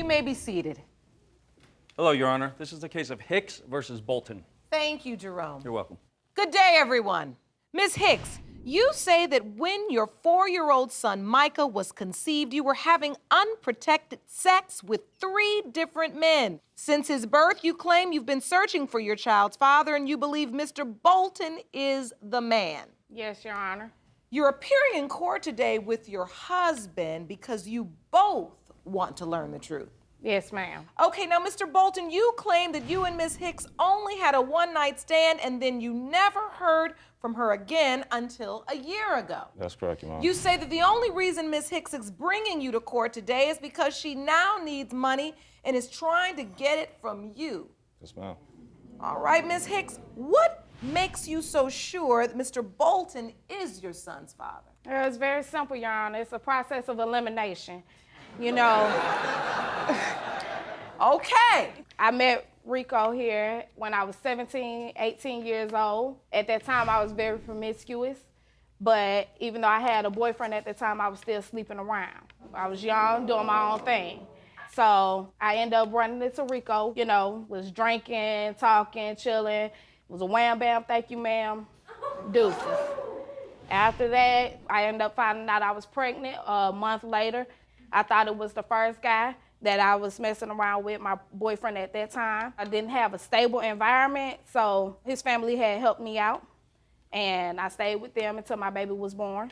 may be seated. Hello, Your Honor. This is the case of Hicks versus Bolton. Thank you, Jerome. You're welcome. Good day, everyone. Ms. Hicks, you say that when your 4-year-old son, Micah, was conceived, you were having unprotected sex with 3 different men. Since his birth, you claim you've been searching for your child's father, and you believe Mr. Bolton is the man. Yes, Your Honor. You're appearing in court today with your husband because you both want to learn the truth. Yes, ma'am. Okay, now, Mr. Bolton, you claim that you and Ms. Hicks only had a one-night stand and then you never heard from her again until a year ago. That's correct, Your Honor. You say that the only reason Ms. Hicks is bringing you to court today is because she now needs money and is trying to get it from you. Yes, ma'am. All right, Ms. Hicks, what makes you so sure that Mr. Bolton is your son's father? It's very simple, Your Honor. It's a process of elimination. You know, Okay. I met Rico here when I was 17, 18 years old. At that time, I was very promiscuous. But even though I had a boyfriend at the time, I was still sleeping around. I was young, doing my own thing. So I ended up running into Rico, you know, was drinking, talking, chilling. It was a wham, bam, thank you, ma'am, deuces. After that, I ended up finding out I was pregnant a month later. I thought it was the first guy that I was messing around with, my boyfriend at that time. I didn't have a stable environment, so his family had helped me out. And I stayed with them until my baby was born.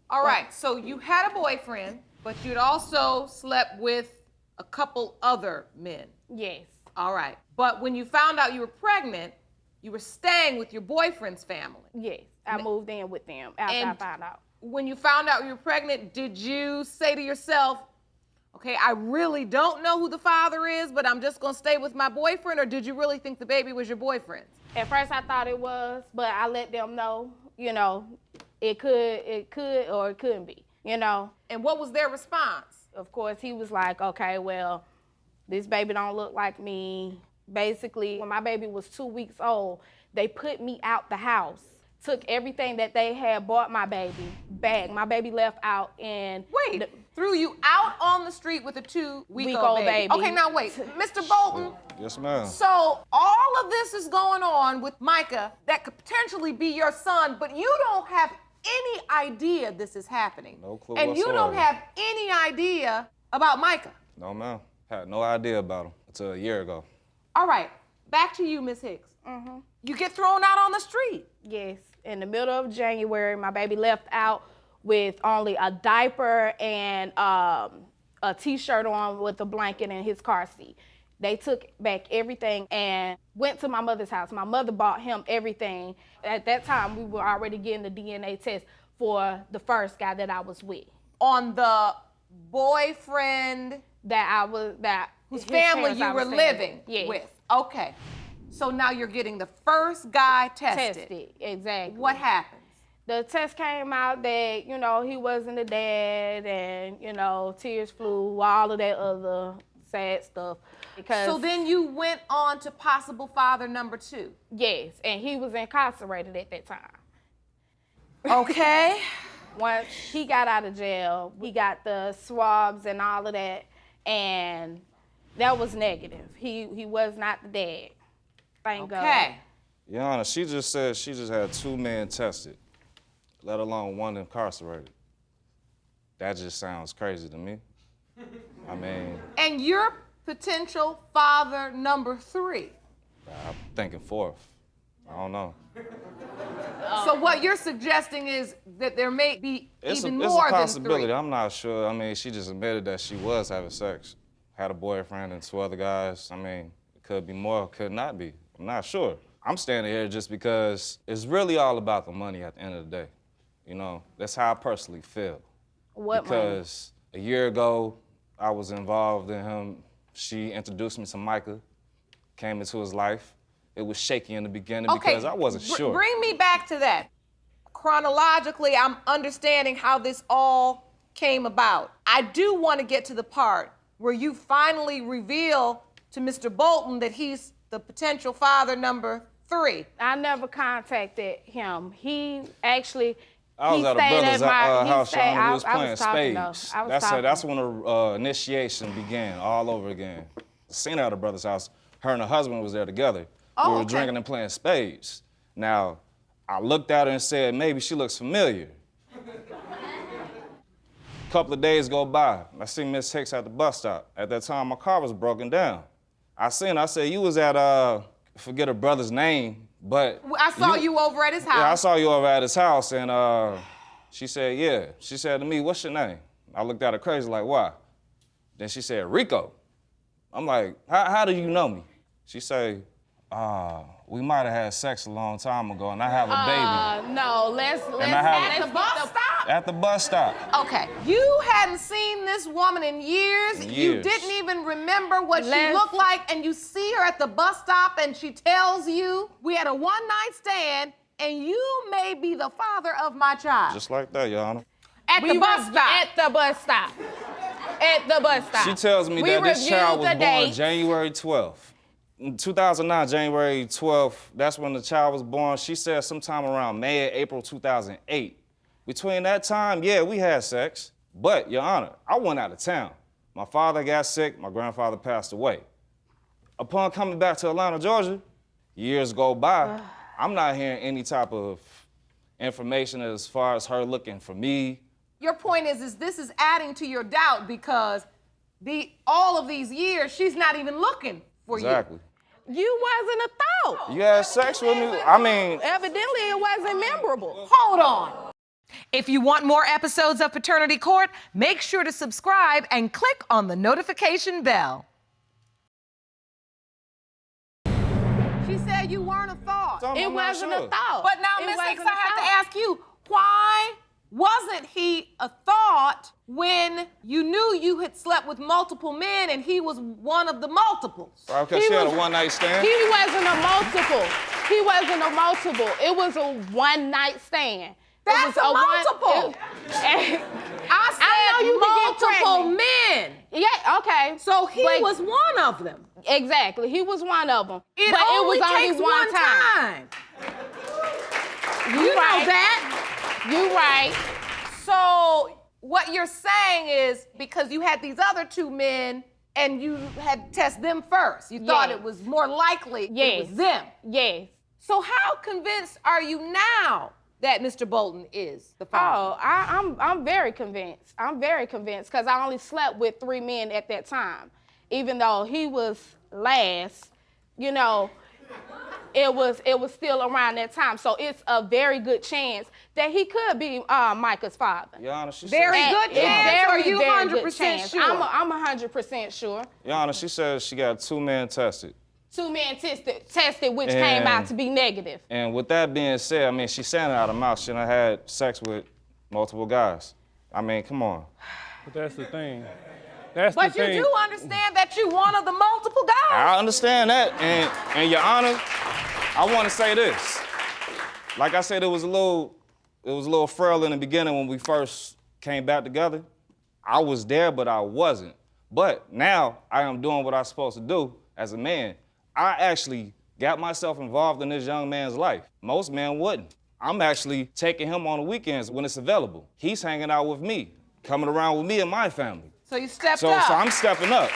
All right, so you had a boyfriend, but you'd also slept with a couple other men. Yes. All right, but when you found out you were pregnant, you were staying with your boyfriend's family. Yes, I moved in with them after I found out. When you found out you were pregnant, did you say to yourself, okay, I really don't know who the father is, but I'm just gonna stay with my boyfriend, or did you really think the baby was your boyfriend's? At first I thought it was, but I let them know, you know, it could or it couldn't be, you know. And what was their response? Of course, he was like, okay, well, this baby don't look like me. Basically, when my baby was 2 weeks old, they put me out the house, took everything that they had bought my baby back. My baby left out and... Wait, threw you out on the street with a 2-week-old baby. Okay, now wait, Mr. Bolton. Yes, ma'am. So all of this is going on with Micah that could potentially be your son, but you don't have any idea this is happening. No clue And you don't whatsoever. have any idea about Micah. No, ma'am. Had no idea about him until a year ago. All right, back to you, Ms. Hicks. You get thrown out on the street. Yes, in the middle of January, my baby left out with only a diaper and a t-shirt on with a blanket in his car seat. They took back everything and went to my mother's house. My mother bought him everything. At that time, we were already getting the DNA test for the first guy that I was with. On the boyfriend whose family you were living with. Okay. So now you're getting the first guy tested. Exactly. What happens? The test came out that, you know, he wasn't the dad and, you know, tears flew, all of that other sad stuff. So then you went on to possible father number 2. Yes, and he was incarcerated at that time. Okay. Once he got out of jail, he got the swabs and all of that, and that was negative. He was not the dad. Thank God. Okay. Your Honor, she just said she just had 2 men tested, let alone 1 incarcerated. That just sounds crazy to me. I mean... And you're potential father number 3. I'm thinking 4th. I don't know. So what you're suggesting is that there may be even more than 3. It's a possibility. I'm not sure. I mean, she just admitted that she was having sex. Had a boyfriend and 2 other guys. I mean, it could be more, could not be. I'm not sure. I'm standing here just because it's really all about the money at the end of the day. You know, that's how I personally feel. What because a year ago, I was involved in him. She introduced me to Micah, came into his life. It was shaky in the beginning because I wasn't sure. Bring me back to that. Chronologically, I'm understanding how this all came about. I do want to get to the part where you finally reveal to Mr. Bolton that he's the potential father number 3. I never contacted him. He actually I was He at a stayed brother's at my- he house, stayed- Your Honor. We I- was I was playing talking, though. spades. I was That's talking. when the initiation began all over again. Seen her at a brother's house. Her and her husband was there together. Oh, We were okay. drinking and playing spades. Now, I looked at her and said, maybe she looks familiar. A couple of days go by. I see Miss Hicks at the bus stop. At that time, my car was broken down. I seen her. I said, you was at, forget her brother's name, but... I saw you over at his house. Yeah, I saw you over at his house, and she said, yeah. She said to me, what's your name? I looked at her crazy, like, why? Then she said, Rico. I'm like, how do you know me? She said, we might have had sex a long time ago, and I have a baby. No, let's I have- At the bus stop? At the bus stop. Okay, you hadn't seen this woman in years. You Years. didn't even remember what she Let's- looked like, and you see her at the bus stop, and she tells you, we had a one-night stand, and you may be the father of my child. Just like that, Your Honor. At the bus stop. At the bus stop. At the bus stop. She tells me We that this child was reviewed the born dates. January 12th. In 2009, January 12th, that's when the child was born. She said sometime around May or April 2008. Between that time, yeah, we had sex. But, Your Honor, I went out of town. My father got sick, my grandfather passed away. Upon coming back to Atlanta, Georgia, years go by, I'm not hearing any type of information as far as her looking for me. Your point is this is adding to your doubt because all of these years, she's not even looking for Exactly. You wasn't a thought. You had sex with me? I mean, Evidently, it wasn't memorable. you. Hold on. If you want more episodes of Paternity Court, make sure to subscribe and click on the notification bell. She said you weren't a thought. I'm It not wasn't sure. a thought. But now, It Miss Hicks, wasn't I a have to thought. ask you, why wasn't he a thought when you knew you had slept with multiple men and he was one of the multiples? Because He she had a was- one-night stand? He wasn't a multiple. He wasn't a multiple. It was a one-night stand. It That's was a multiple. I said know you can get multiple pregnant. men. Yeah, okay. So he But- was one of them. Exactly. He was one of them. It but only it was only takes one time. You know right. that. You right. So what you're saying is because you had these other two men and you had to test them first, you thought Yes. it was more likely it Yes. was them. Yes. So how convinced are you now that Mr. Bolton is the father? Oh, I'm very convinced. I'm very convinced because I only slept with 3 men at that time. Even though he was last, you know, it was still around that time. So it's a very good chance that he could be Micah's father. Your Honor, she Very said, good It's chance. very, Are you very 100% good chance. sure? I'm 100% sure. Your Honor, she said she got 2 men tested. 2 men tested, which came out to be negative. And with that being said, I mean, she's saying it out of her mouth. She done had sex with multiple guys. I mean, come on. But that's the thing. That's But the you thing. do understand that you one of the multiple guys. I understand that. And Your Honor, I want to say this. Like I said, it was a little frail in the beginning when we first came back together. I was there, but I wasn't. But now I am doing what I'm supposed to do as a man. I actually got myself involved in this young man's life. Most men wouldn't. I'm actually taking him on the weekends when it's available. He's hanging out with me, coming around with me and my family. So you stepped So up. I'm stepping up.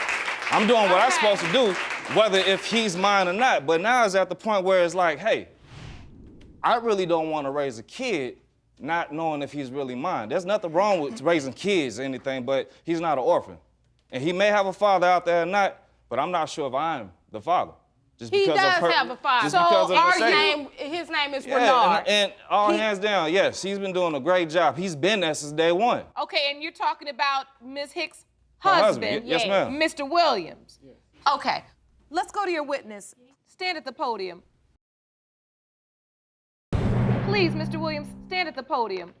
I'm doing what I'm Okay. supposed to do, whether if he's mine or not. But now it's at the point where it's like, hey, I really don't want to raise a kid not knowing if he's really mine. There's nothing wrong with raising kids or anything, but he's not an orphan. And he may have a father out there or not, but I'm not sure if I'm the father. Just He because does of her, have a father. Just because of her His name is Yeah, Bernard. and all hands down, yes, he's been doing a great job. He's been there since day one. Okay, and you're talking about Ms. Hicks' Her husband, Yes, ma'am. Mr. Williams. Okay, let's go to your witness. Stand at the podium. Please, Mr. Williams, stand at the podium.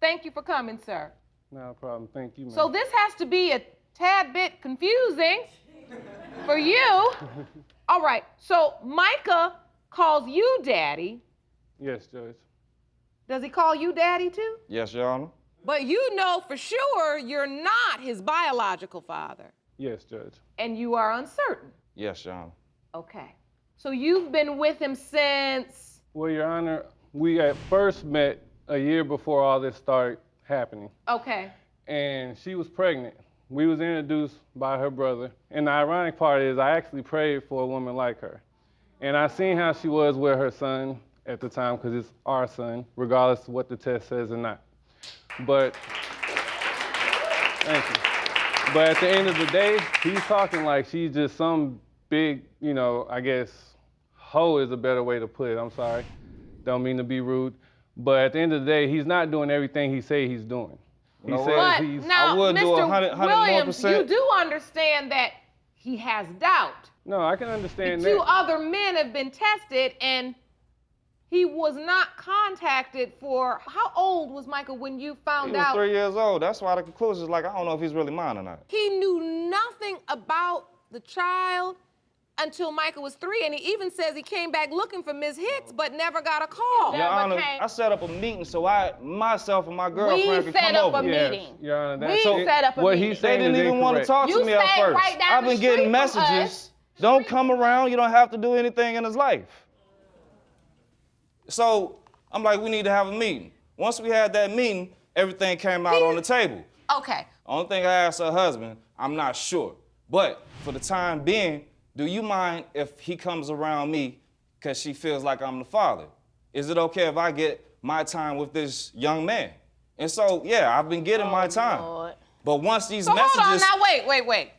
Thank you for coming, sir. No problem. Thank you, man. So this has to be a tad bit confusing for you. All right, so Micah calls you daddy. Yes, Judge. Does he call you daddy too? Yes, Your Honor. But you know for sure you're not his biological father, Yes, Judge. and you are uncertain. Yes, Your Honor. Okay. So you've been with him since. Well, Your Honor, we at first met a year before all this started happening. Okay. And she was pregnant. We was introduced by her brother. And the ironic part is I actually prayed for a woman like her. And I seen how she was with her son at the time, because it's our son, regardless of what the test says or not. But, thank you. But at the end of the day, he's talking like she's just some big, you know, I guess, hoe is a better way to put it. I'm sorry. Don't mean to be rude. But at the end of the day, he's not doing everything he say he's doing. He No, says But he's... now, I would do Mr. 100 more Williams, you percent. do understand that he has doubt. No, I can understand Two that. other men have been tested, and he was not contacted for. How old was Michael when you found He was out? 3 years old. That's why the conclusion is like, I don't know if he's really mine or not. He knew nothing about the child until Michael was 3, and he even says he came back looking for Ms. Hicks, but never got a call. Your Honor, came- I set up a meeting so myself and my We girlfriend can set come up over. a Yes, meeting. Your Honor, We that's set up a what meeting. he's They saying didn't is even want to incorrect. talk to You me at stayed first. right down I've the been getting street from messages. us. Don't come around. You don't have to do anything in his life. So I'm like, we need to have a meeting. Once we had that meeting, everything came out on the table. Okay. Only thing I asked her husband, I'm not sure. But for the time being, do you mind if he comes around me because she feels like I'm the father? Is it okay if I get my time with this young man? And so, yeah, I've been getting my time. Lord. But once these So messages... hold on now, wait.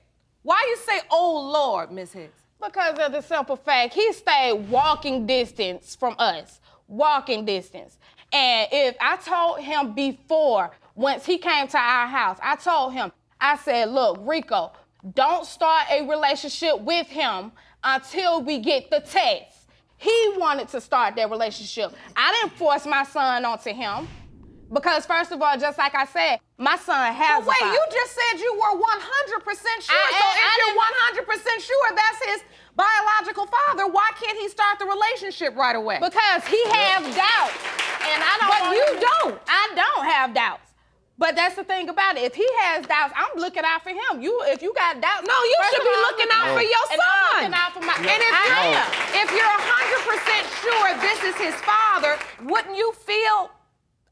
Why you say, oh Lord, Ms. Hicks? Because of the simple fact, he stayed walking distance from us. Walking distance. And if I told him before, once he came to our house, I told him, I said, look, Rico, don't start a relationship with him until we get the test. He wanted to start that relationship. I didn't force my son onto him. Because first of all, just like I said, my son has But wait, a father. you just said you were 100% sure. So if you're 100% sure that's his biological father, why can't he start the relationship right away? Because he has doubts. And I don't But want you him- don't. I don't have doubts. But that's the thing about it. If he has doubts, I'm looking out for him. If you got doubts, No, you first should of be all, looking out for your and I'm son. looking out for my. And if you're 100% sure this is his father, wouldn't you feel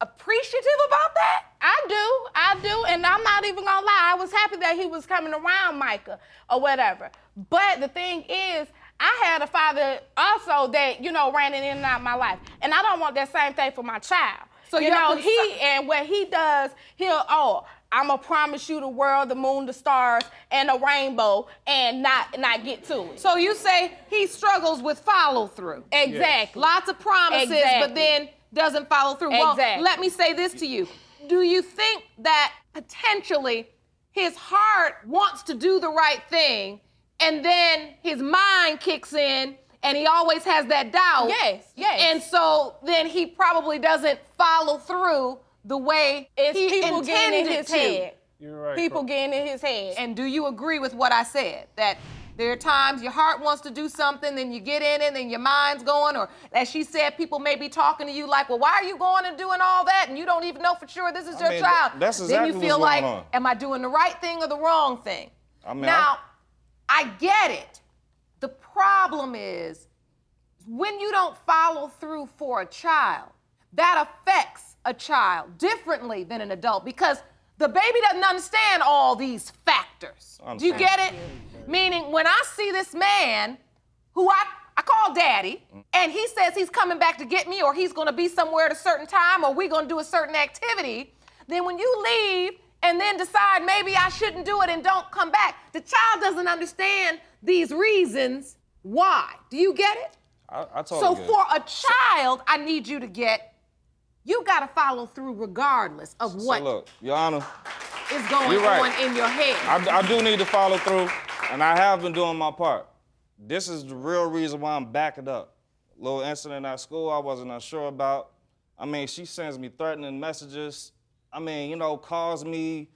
appreciative about that? I do, and I'm not even gonna lie. I was happy that he was coming around Micah or whatever. But the thing is, I had a father also that, ran in and out of my life. And I don't want that same thing for my child. So, and what he does, I'm gonna promise you the world, the moon, the stars, and a rainbow, and not get to it. So you say he struggles with follow through. Exactly. Lots of promises, but Exactly. then doesn't follow through. Exactly. Well, let me say this to you. Do you think that potentially his heart wants to do the right thing, and then his mind kicks in, and he always has that doubt? Yes. And so then he probably doesn't follow through the way It's he people getting in intended his to. head. You're right. People getting in his head. And do you agree with what I said? That there are times your heart wants to do something, then you get in it, and your mind's going, or as she said, people may be talking to you like, well, why are you going and doing all that? And you don't even know for sure this is your child. That's then exactly you feel what's like, going on. am I doing the right thing or the wrong thing? I get it. The problem is when you don't follow through for a child, that affects a child differently than an adult because the baby doesn't understand all these factors. Do you get it? Meaning when I see this man who I call daddy, and he says he's coming back to get me or he's gonna be somewhere at a certain time or we're gonna do a certain activity, then when you leave and then decide maybe I shouldn't do it and don't come back, the child doesn't understand these reasons why. Do you get it? I totally So get it. for a child, I need you to get, you gotta follow through regardless of what So look, Your Honor, is going you're right. on in your head. I do need to follow through, and I have been doing my part. This is the real reason why I'm backing up. Little incident at school I wasn't unsure about. I mean, she sends me threatening messages. I mean, calls me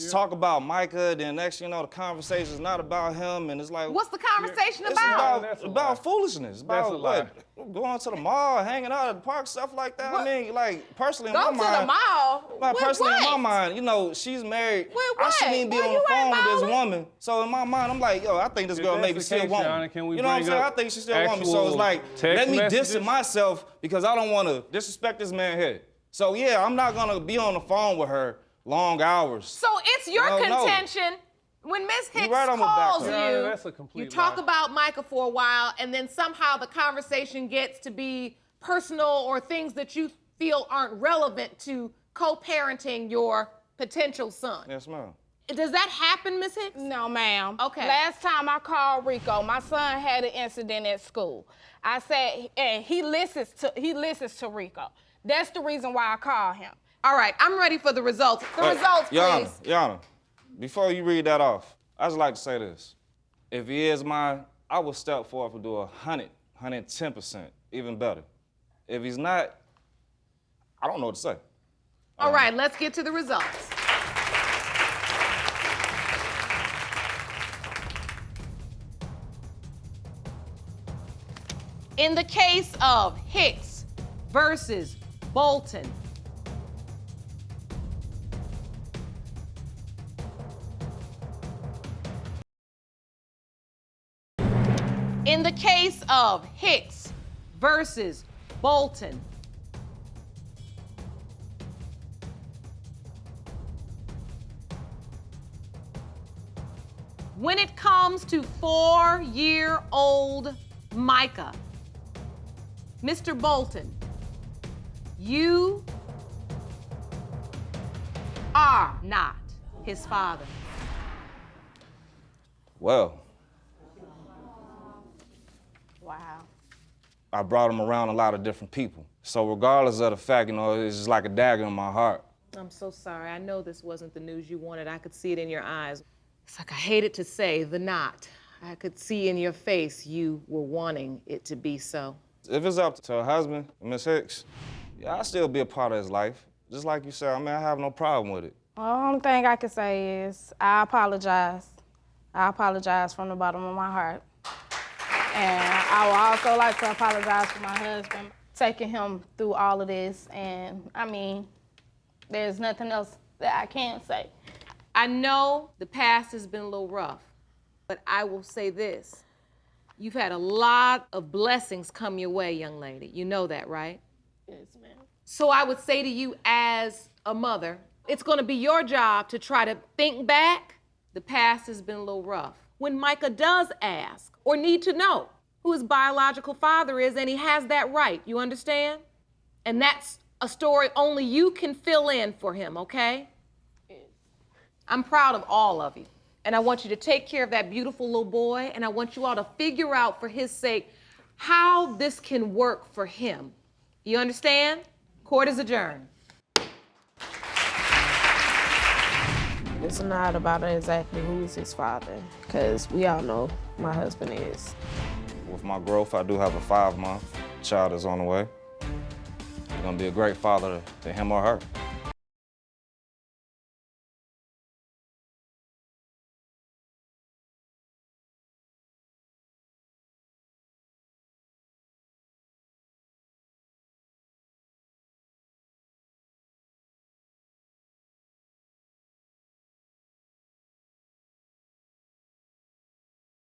talk about Micah, then next thing you know, the conversation is not about him, and it's like... What's the conversation It's about? about foolishness, That's a lie. going to the mall, hanging out at the park, stuff like that. What? I mean, like, personally, in Go my to mind... the mall? Like, With personally, in my what? mind, you know, she's married. With I what? shouldn't even be Well, on you the phone ain't with this balling. woman. So in my mind, I'm like, yo, I think this If girl that's maybe the still case, want Your me. Honor, can we You know what I'm bring saying? I up think she still want me. So it's actual like, text let me messages? distance myself because I don't want to disrespect this man here. So yeah, I'm not gonna be on the phone with her long hours. So it's your No, no. contention when Ms. Hicks right, I'ma back calls her. you, Your Honor, that's a complete you talk lie. about Micah for a while, and then somehow the conversation gets to be personal or things that you feel aren't relevant to co-parenting your potential son. Yes, ma'am. Does that happen, Ms. Hicks? No, ma'am. Okay. Last time I called Rico, my son had an incident at school. I said, and he listens to Rico. That's the reason why I call him. All right, I'm ready for the results. The Wait, results, Your Honor, please. Your Honor, before you read that off, I just like to say this. If he is mine, I will step forward and do 110%, even better. If he's not, I don't know what to say. All right, let's get to the results. In the case of Hicks versus Bolton, in the case of Hicks versus Bolton, when it comes to 4-year-old Micah, Mr. Bolton, you are not his father. Well, Wow. I brought him around a lot of different people. So regardless of the fact, you know, it's just like a dagger in my heart. I'm so sorry. I know this wasn't the news you wanted. I could see it in your eyes. It's like I hated to say the not. I could see in your face you were wanting it to be so. If it's up to her husband, Miss Hicks, yeah, I'll still be a part of his life. Just like you said, I mean, I have no problem with it. The only thing I can say is I apologize. I apologize from the bottom of my heart. And I would also like to apologize for my husband, taking him through all of this. And I mean, there's nothing else that I can say. I know the past has been a little rough, but I will say this. You've had a lot of blessings come your way, young lady. You know that, right? Yes, ma'am. So I would say to you as a mother, it's gonna be your job to try to think back. The past has been a little rough. When Micah does ask or need to know who his biological father is, and he has that right, you understand? And that's a story only you can fill in for him, okay? I'm proud of all of you. And I want you to take care of that beautiful little boy, and I want you all to figure out for his sake how this can work for him. You understand? Court is adjourned. It's not about exactly who's his father, because we all know my husband is. With my growth, I do have a 5-month child that's on the way. He's gonna be a great father to him or her.